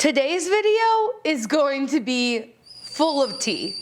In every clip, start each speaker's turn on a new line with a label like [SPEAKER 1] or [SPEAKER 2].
[SPEAKER 1] Today's video is going to be full of tea.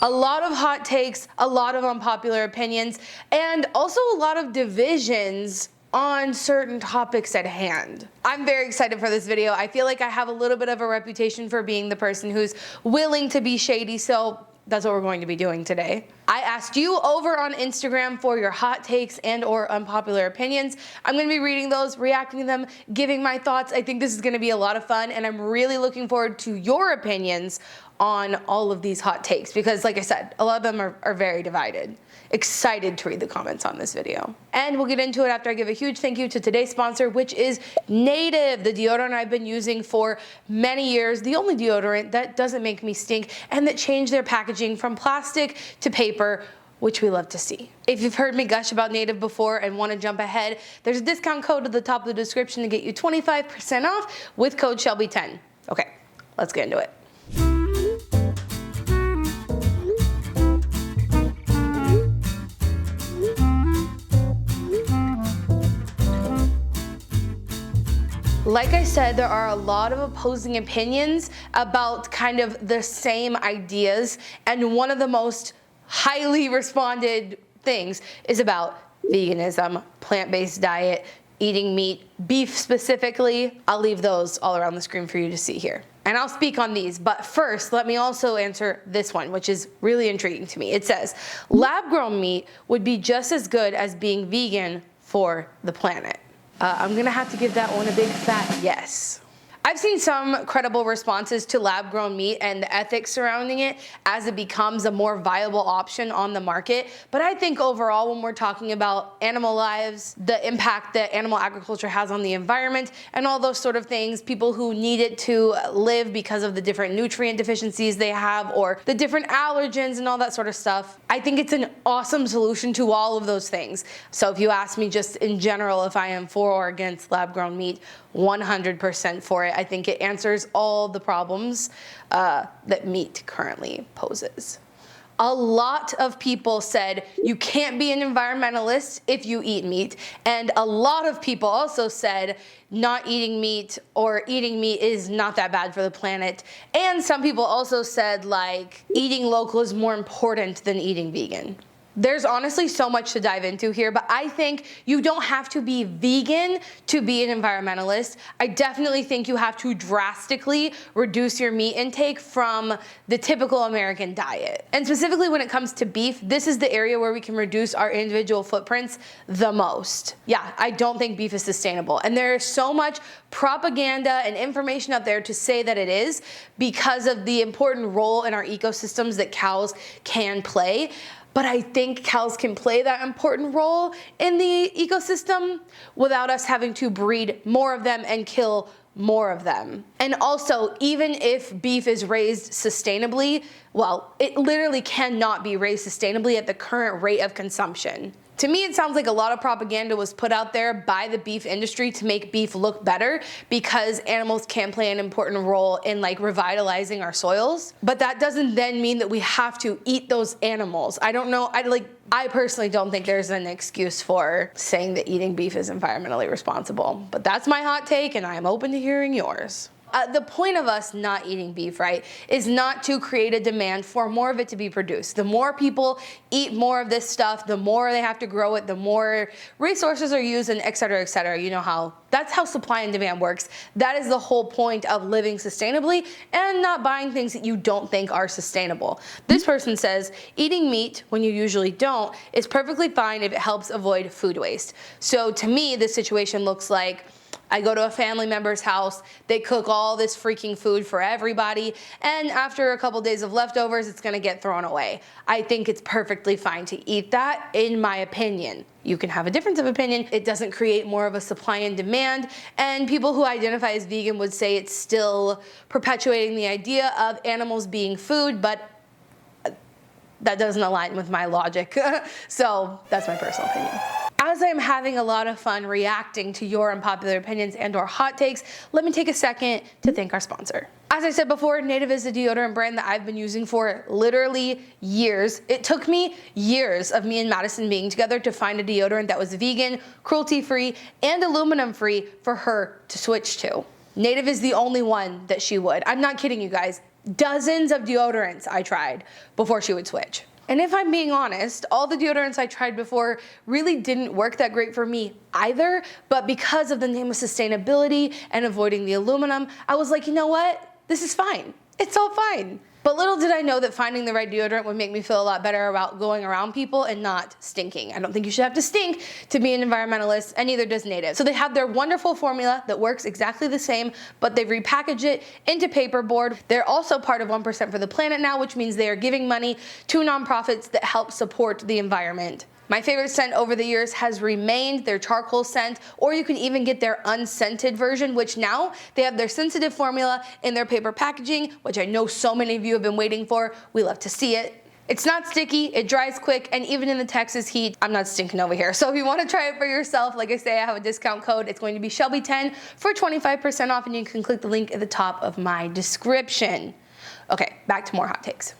[SPEAKER 1] A lot of hot takes, a lot of unpopular opinions, and also a lot of divisions on certain topics at hand. I'm very excited for this video. I feel like I have a little bit of a reputation for being the person who's willing to be shady, so that's what we're going to be doing today. I asked you over on Instagram for your hot takes and or unpopular opinions. I'm gonna be reading those, reacting to them, giving my thoughts. I think this is gonna be a lot of fun, and I'm really looking forward to your opinions on all of these hot takes because, like I said, a lot of them are very divided. Excited to read the comments on this video. And we'll get into it after I give a huge thank you to today's sponsor, which is Native, the deodorant I've been using for many years, the only deodorant that doesn't make me stink and that changed their packaging from plastic to paper, which we love to see. If you've heard me gush about Native before and want to jump ahead, there's a discount code at the top of the description to get you 25% off with code Shelbi10. Okay, let's get into it. Like I said, there are a lot of opposing opinions about kind of the same ideas, and one of the most highly responded things is about veganism, plant-based diet, eating meat, beef specifically. I'll leave those all around the screen for you to see here. And I'll speak on these, but first, let me also answer this one, which is really intriguing to me. It says, lab-grown meat would be just as good as being vegan for the planet. I'm gonna have to give that one a big fat yes. I've seen some credible responses to lab-grown meat and the ethics surrounding it as it becomes a more viable option on the market. But I think overall, when we're talking about animal lives, the impact that animal agriculture has on the environment, and all those sort of things, people who need it to live because of the different nutrient deficiencies they have, or the different allergens and all that sort of stuff, I think it's an awesome solution to all of those things. So if you ask me just in general if I am for or against lab-grown meat, 100% for it. I think it answers all the problems that meat currently poses. A lot of people said you can't be an environmentalist if you eat meat, and a lot of people also said not eating meat or eating meat is not that bad for the planet, and some people also said like eating local is more important than eating vegan. There's honestly so much to dive into here, but I think you don't have to be vegan to be an environmentalist. I definitely think you have to drastically reduce your meat intake from the typical American diet. And specifically when it comes to beef, this is the area where we can reduce our individual footprints the most. Yeah, I don't think beef is sustainable. And there is so much propaganda and information out there to say that it is because of the important role in our ecosystems that cows can play. But I think cows can play that important role in the ecosystem without us having to breed more of them and kill more of them. And also, even if beef is raised sustainably, well, it literally cannot be raised sustainably at the current rate of consumption. To me, it sounds like a lot of propaganda was put out there by the beef industry to make beef look better because animals can play an important role in like revitalizing our soils. But that doesn't then mean that we have to eat those animals. I don't know, I personally don't think there's an excuse for saying that eating beef is environmentally responsible. But that's my hot take, and I am open to hearing yours. The point of us not eating beef, right, is not to create a demand for more of it to be produced. The more people eat more of this stuff, the more they have to grow it, the more resources are used, and et cetera, et cetera. You know that's how supply and demand works. That is the whole point of living sustainably and not buying things that you don't think are sustainable. This person says, eating meat when you usually don't is perfectly fine if it helps avoid food waste. So to me, this situation looks like I go to a family member's house, they cook all this freaking food for everybody, and after a couple days of leftovers, it's gonna get thrown away. I think it's perfectly fine to eat that, in my opinion. You can have a difference of opinion. It doesn't create more of a supply and demand, and people who identify as vegan would say it's still perpetuating the idea of animals being food, but that doesn't align with my logic. So that's my personal opinion. As I'm having a lot of fun reacting to your unpopular opinions and or hot takes, let me take a second to thank our sponsor. As I said before, Native is a deodorant brand that I've been using for literally years. It took me years of me and Madison being together to find a deodorant that was vegan, cruelty-free, and aluminum-free for her to switch to. Native is the only one that she would. I'm not kidding you guys. Dozens of deodorants I tried before she would switch. And if I'm being honest, all the deodorants I tried before really didn't work that great for me either, but because of the name of sustainability and avoiding the aluminum, I was like, you know what? This is fine. It's all fine. But little did I know that finding the right deodorant would make me feel a lot better about going around people and not stinking. I don't think you should have to stink to be an environmentalist, and neither does Native. So they have their wonderful formula that works exactly the same, but they've repackaged it into paperboard. They're also part of 1% for the Planet now, which means they are giving money to nonprofits that help support the environment. My favorite scent over the years has remained their charcoal scent, or you can even get their unscented version, which now they have their sensitive formula in their paper packaging, which I know so many of you have been waiting for. We love to see it. It's not sticky, it dries quick, and even in the Texas heat, I'm not stinking over here. So if you want to try it for yourself, like I say, I have a discount code. It's going to be Shelbi10 for 25% off, and you can click the link at the top of my description. Okay, back to more hot takes.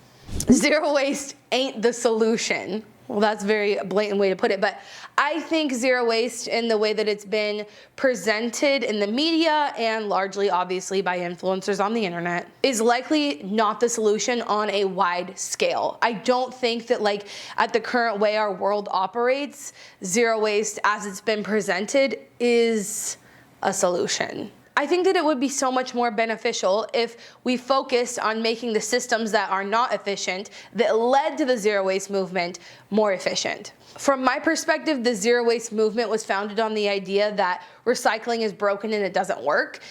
[SPEAKER 1] Zero waste ain't the solution. Well, that's a very blatant way to put it, but I think zero waste in the way that it's been presented in the media and largely obviously by influencers on the internet is likely not the solution on a wide scale. I don't think that like at the current way our world operates, zero waste as it's been presented is a solution. I think that it would be so much more beneficial if we focused on making the systems that are not efficient, that led to the zero waste movement, more efficient. From my perspective, the zero waste movement was founded on the idea that recycling is broken and it doesn't work,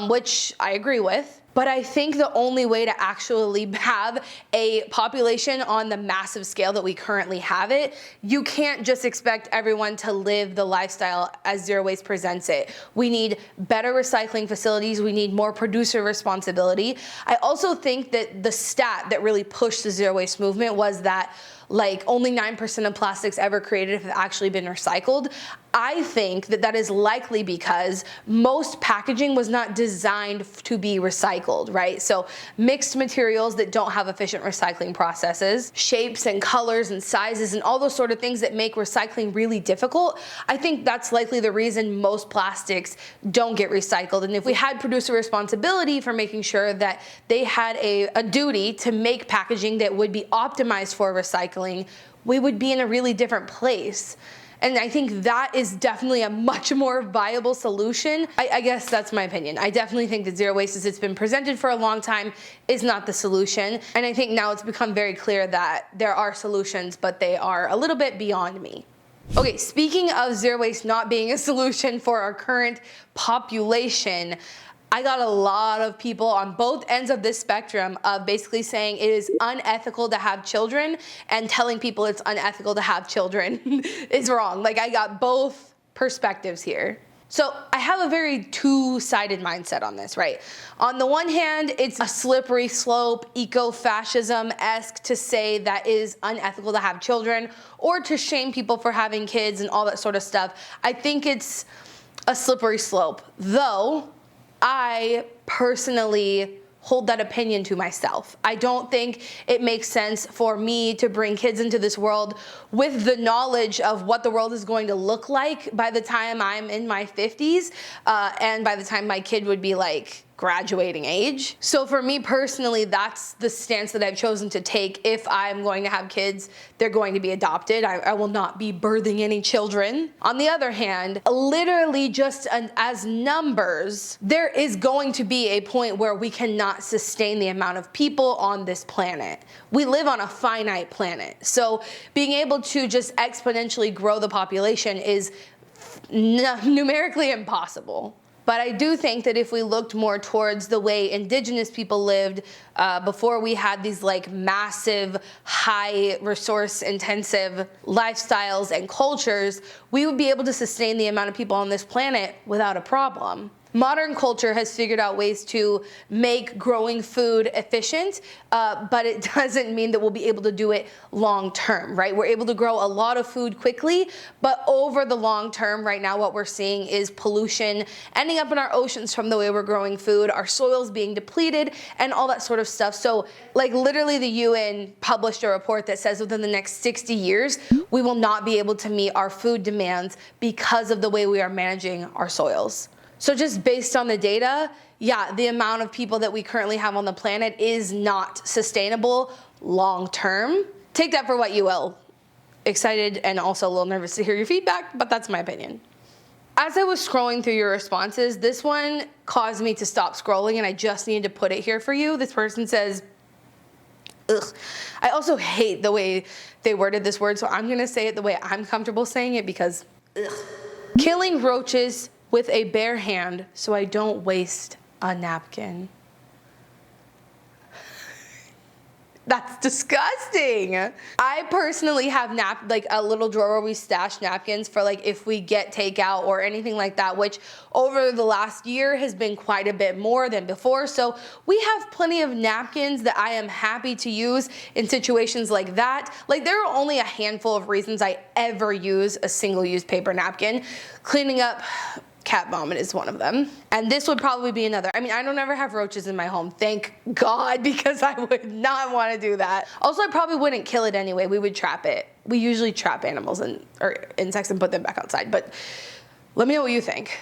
[SPEAKER 1] which I agree with. But I think the only way to actually have a population on the massive scale that we currently have it, you can't just expect everyone to live the lifestyle as zero waste presents it. We need better recycling facilities. We need more producer responsibility. I also think that the stat that really pushed the zero waste movement was that like only 9% of plastics ever created have actually been recycled. I think that that is likely because most packaging was not designed to be recycled, right? So mixed materials that don't have efficient recycling processes, shapes and colors and sizes and all those sort of things that make recycling really difficult. I think that's likely the reason most plastics don't get recycled. And if we had producer responsibility for making sure that they had a duty to make packaging that would be optimized for recycling, we would be in a really different place. And I think that is definitely a much more viable solution. I guess that's my opinion. I definitely think that zero waste as it's been presented for a long time is not the solution. And I think now it's become very clear that there are solutions, but they are a little bit beyond me. Okay, speaking of zero waste not being a solution for our current population, I got a lot of people on both ends of this spectrum of basically saying it is unethical to have children and telling people it's unethical to have children is wrong. Like I got both perspectives here. So I have a very two-sided mindset on this, right? On the one hand, it's a slippery slope, eco-fascism-esque to say that it is unethical to have children or to shame people for having kids and all that sort of stuff. I think it's a slippery slope, though I personally hold that opinion to myself. I don't think it makes sense for me to bring kids into this world with the knowledge of what the world is going to look like by the time I'm in my 50s, and by the time my kid would be like graduating age. So for me personally, that's the stance that I've chosen to take. If I'm going to have kids, they're going to be adopted. I will not be birthing any children. On the other hand, literally just as numbers, there is going to be a point where we cannot sustain the amount of people on this planet. We live on a finite planet. So being able to just exponentially grow the population is numerically impossible. But I do think that if we looked more towards the way indigenous people lived before we had these like massive, high resource intensive lifestyles and cultures, we would be able to sustain the amount of people on this planet without a problem. Modern culture has figured out ways to make growing food efficient, but it doesn't mean that we'll be able to do it long term, right? We're able to grow a lot of food quickly, but over the long term, right now what we're seeing is pollution ending up in our oceans from the way we're growing food, our soils being depleted, and all that sort of stuff. So like literally the UN published a report that says within the next 60 years, we will not be able to meet our food demands because of the way we are managing our soils. So just based on the data, yeah, the amount of people that we currently have on the planet is not sustainable long term. Take that for what you will. Excited and also a little nervous to hear your feedback, but that's my opinion. As I was scrolling through your responses, this one caused me to stop scrolling, and I just needed to put it here for you. This person says, ugh. I also hate the way they worded this word, so I'm gonna say it the way I'm comfortable saying it because, ugh. Killing roaches with a bare hand so I don't waste a napkin. That's disgusting. I personally have like a little drawer where we stash napkins for like if we get takeout or anything like that, which over the last year has been quite a bit more than before. So we have plenty of napkins that I am happy to use in situations like that. Like there are only a handful of reasons I ever use a single-use paper napkin. Cleaning up cat vomit is one of them. And this would probably be another. I mean, I don't ever have roaches in my home, thank God, because I would not want to do that. Also, I probably wouldn't kill it anyway. We would trap it. We usually trap animals or insects and put them back outside. But let me know what you think.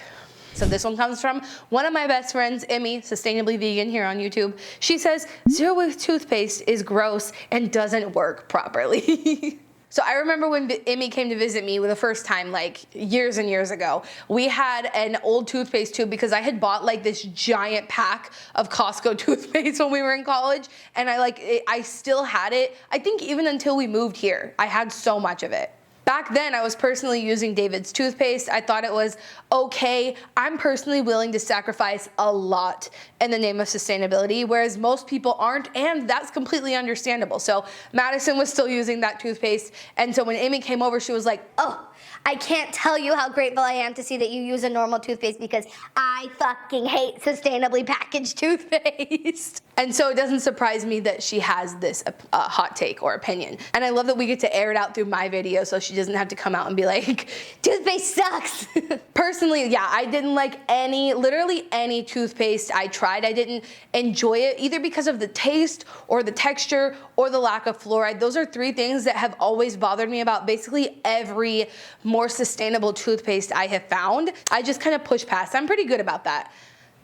[SPEAKER 1] So this one comes from one of my best friends, Emmy, Sustainably Vegan here on YouTube. She says, zero waste toothpaste is gross and doesn't work properly. So I remember when Emmy came to visit me the first time, like years and years ago, we had an old toothpaste tube because I had bought like this giant pack of Costco toothpaste when we were in college, and I still had it. I think even until we moved here, I had so much of it. Back then, I was personally using David's toothpaste. I thought it was okay. I'm personally willing to sacrifice a lot in the name of sustainability, whereas most people aren't, and that's completely understandable. So Madison was still using that toothpaste, and so when Amy came over, she was like,
[SPEAKER 2] oh, I can't tell you how grateful I am to see that you use a normal toothpaste because I fucking hate sustainably packaged toothpaste.
[SPEAKER 1] And so it doesn't surprise me that she has this hot take or opinion. And I love that we get to air it out through my video so she doesn't have to come out and be like,
[SPEAKER 2] toothpaste sucks.
[SPEAKER 1] Personally, yeah, I didn't like literally any toothpaste I tried. I didn't enjoy it either because of the taste or the texture or the lack of fluoride. Those are three things that have always bothered me about basically every more sustainable toothpaste I have found. I just kind of push past. I'm pretty good about that.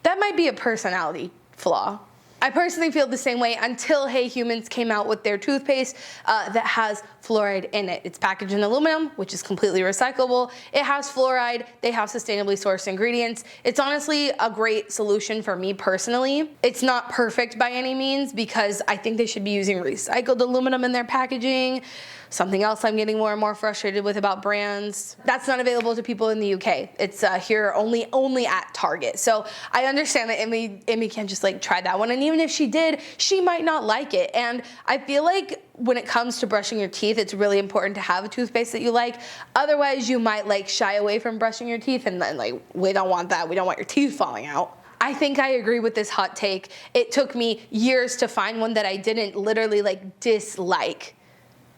[SPEAKER 1] That might be a personality flaw. I personally feel the same way until Hey Humans came out with their toothpaste that has fluoride in it. It's packaged in aluminum, which is completely recyclable. It has fluoride. They have sustainably sourced ingredients. It's honestly a great solution for me personally. It's not perfect by any means because I think they should be using recycled aluminum in their packaging. Something else I'm getting more and more frustrated with about brands. That's not available to people in the UK. It's here only at Target. So I understand that Emmy can't just like try that one. And even if she did, she might not like it. And I feel like when it comes to brushing your teeth, it's really important to have a toothpaste that you like. Otherwise, you might like shy away from brushing your teeth and then like, we don't want that. We don't want your teeth falling out. I think I agree with this hot take. It took me years to find one that I didn't literally like dislike.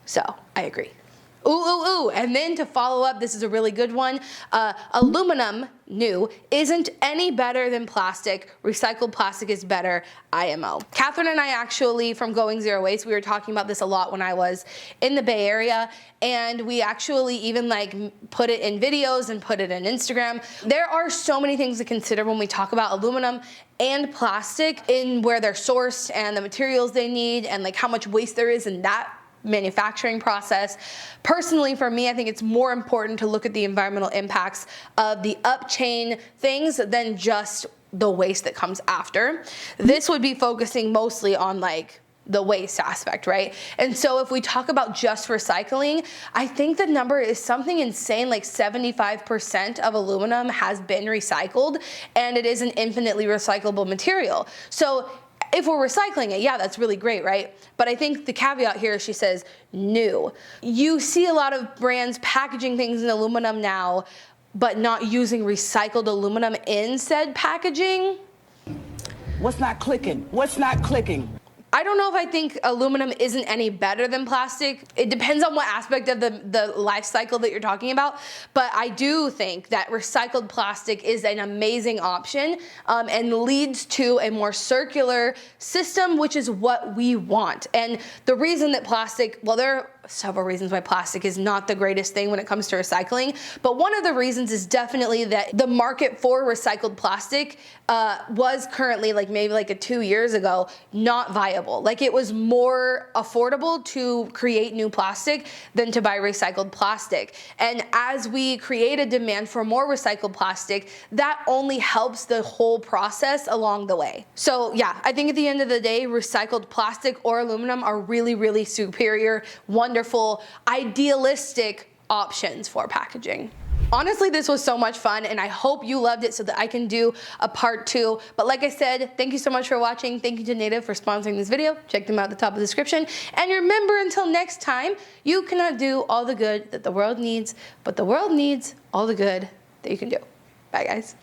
[SPEAKER 1] So I agree. Ooh. And then to follow up, this is a really good one. Aluminum, new, isn't any better than plastic. Recycled plastic is better, IMO. Catherine and I actually, from Going Zero Waste, we were talking about this a lot when I was in the Bay Area, and we actually even like put it in videos and put it in Instagram. There are so many things to consider when we talk about aluminum and plastic in where they're sourced and the materials they need and like how much waste there is in that manufacturing process. Personally, for me, I think it's more important to look at the environmental impacts of the upchain things than just the waste that comes after. This would be focusing mostly on like the waste aspect, right? And so if we talk about just recycling, I think the number is something insane, like 75% of aluminum has been recycled, and it is an infinitely recyclable material. So if we're recycling it, yeah, that's really great, right? But I think the caveat here, she says, new. You see a lot of brands packaging things in aluminum now, but not using recycled aluminum in said packaging.
[SPEAKER 3] What's not clicking? What's not clicking?
[SPEAKER 1] I don't know if I think aluminum isn't any better than plastic. It depends on what aspect of the life cycle that you're talking about. But I do think that recycled plastic is an amazing option and leads to a more circular system, which is what we want. And the reason that plastic, well, there are several reasons why plastic is not the greatest thing when it comes to recycling, but one of the reasons is definitely that the market for recycled plastic was currently, like maybe like 2 years ago, not viable. Like it was more affordable to create new plastic than to buy recycled plastic. And as we create a demand for more recycled plastic, that only helps the whole process along the way. So yeah, I think at the end of the day, recycled plastic or aluminum are really, really superior, wonderful, idealistic options for packaging. Honestly, this was so much fun, and I hope you loved it so that I can do a part 2. But like I said, thank you so much for watching. Thank you to Native for sponsoring this video. Check them out at the top of the description. And remember, until next time, you cannot do all the good that the world needs, but the world needs all the good that you can do. Bye, guys.